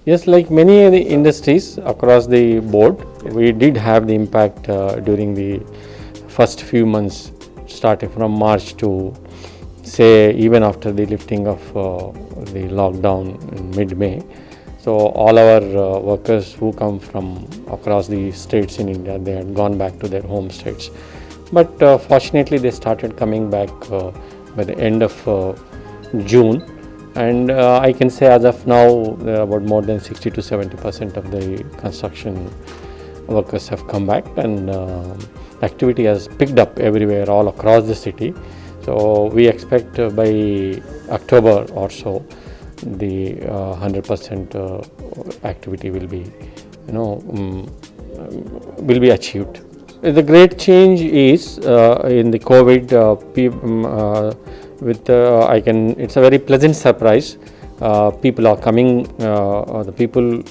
Yes, like many of the industries across the board, we did have the impact during the first few months, starting from March to say even after the lifting of the lockdown in mid-May. So all our workers who come from across the states in India, they had gone back to their home states. But fortunately, they started coming back by the end of June, and I can say as of now, there are about more than 60 to 70% of the construction workers have come back, and activity has picked up everywhere, all across the city. So we expect by October or so, the 100% activity will be, will be achieved. The great change is in the COVID. It's a very pleasant surprise. People are coming. The people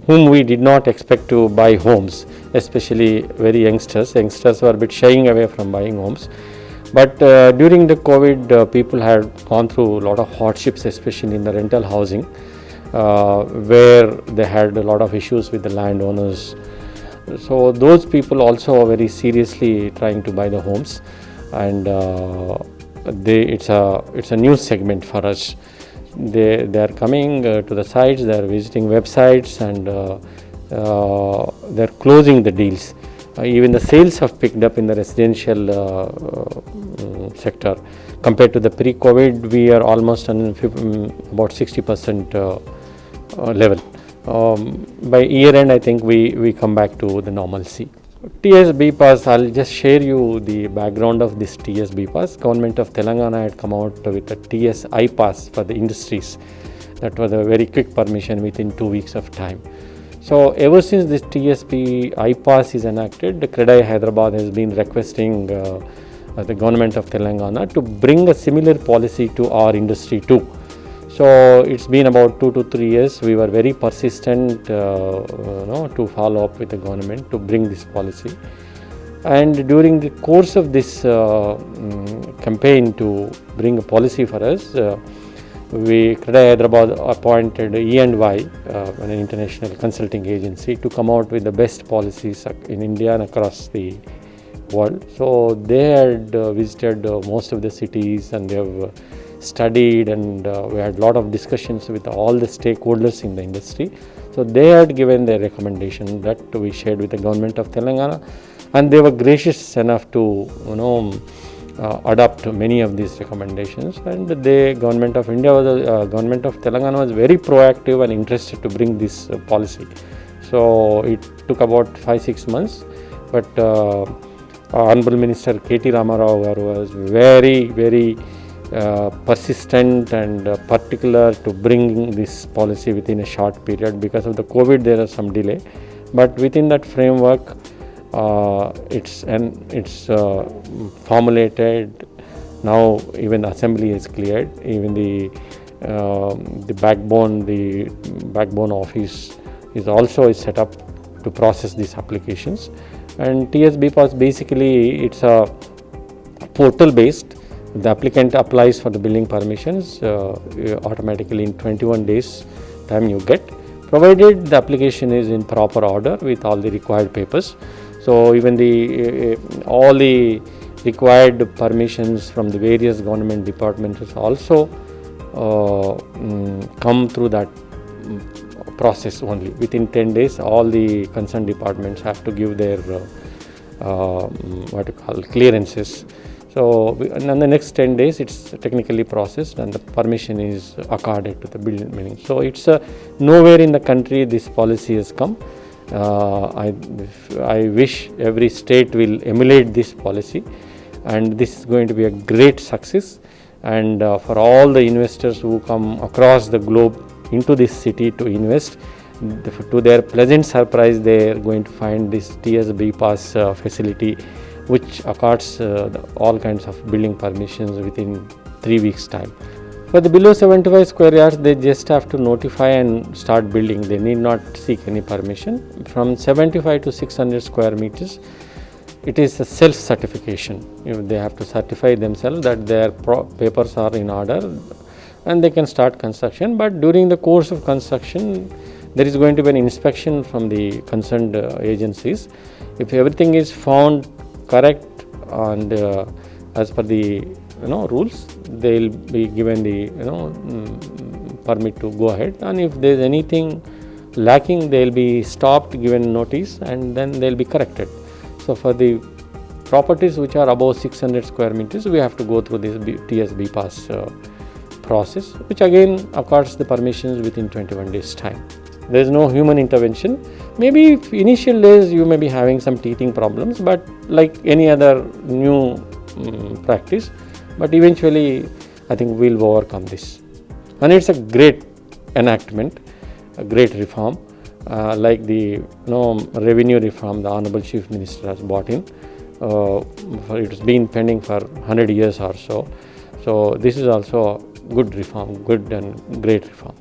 whom we did not expect to buy homes, especially very youngsters. Youngsters were a bit shying away from buying homes. But during the COVID, people had gone through a lot of hardships, especially in the rental housing, where they had a lot of issues with the landowners. So those people also are very seriously trying to buy the homes, and it's a new segment for us. They are coming to the sites, they are visiting websites, and they are closing the deals. Even the sales have picked up in the residential sector. Compared to the pre-COVID, we are almost on about 60% level. By year end, I think we come back to the normalcy. TSB pass, I'll just share you the background of this TSB pass. Government of Telangana had come out with a TSI pass for the industries. That was a very quick permission within 2 weeks of time. So ever since this TSB I-Pass is enacted, the CREDAI Hyderabad has been requesting the government of Telangana to bring a similar policy to our industry too. So it's been about 2 to 3 years. We were very persistent to follow up with the government to bring this policy. And during the course of this campaign to bring a policy for us, CREDAI Hyderabad appointed E&Y, an international consulting agency, to come out with the best policies in India and across the world. So they had visited most of the cities, and they have studied, and we had a lot of discussions with all the stakeholders in the industry. So they had given their recommendation that we shared with the government of Telangana, and they were gracious enough to adopt many of these recommendations. And the government of India government of Telangana was very proactive and interested to bring this policy. So it took about 5-6 months, but Honorable Minister K.T. Ramakrishna Rao was very persistent and particular to bring this policy within a short period. Because of the COVID, there is some delay, but within that framework, it's formulated. Now even the assembly is cleared. Even the backbone office is set up to process these applications. And TSB Pass, basically it's a portal based. The applicant applies for the building permissions automatically in 21 days time you get, provided the application is in proper order with all the required papers. So even all the required permissions from the various government departments also come through that process only. Within 10 days, all the concerned departments have to give their clearances. So in the next 10 days, it's technically processed and the permission is accorded to the building meaning. So it's nowhere in the country this policy has come. I wish every state will emulate this policy, and this is going to be a great success. And for all the investors who come across the globe into this city to invest, to their pleasant surprise, they are going to find this TSB Pass facility, which accords all kinds of building permissions within 3 weeks' time. For the below 75 square yards, they just have to notify and start building. They need not seek any permission. From 75 to 600 square meters, it is a self-certification. They have to certify themselves that their papers are in order, and they can start construction. But during the course of construction, there is going to be an inspection from the concerned agencies. If everything is found correct and as per the rules, they will be given the permit to go ahead, and if there is anything lacking, they will be stopped, given notice, and then they will be corrected. So for the properties which are above 600 square meters, we have to go through this TSB pass process, which again accords the permissions within 21 days time. There is no human intervention. Maybe initial days you may be having some teething problems, but like any other new practice, but eventually I think we'll overcome this. And it's a great enactment, a great reform, like the revenue reform the Honorable Chief Minister has brought in. It's been pending for 100 years or so. So this is also a good reform, good and great reform.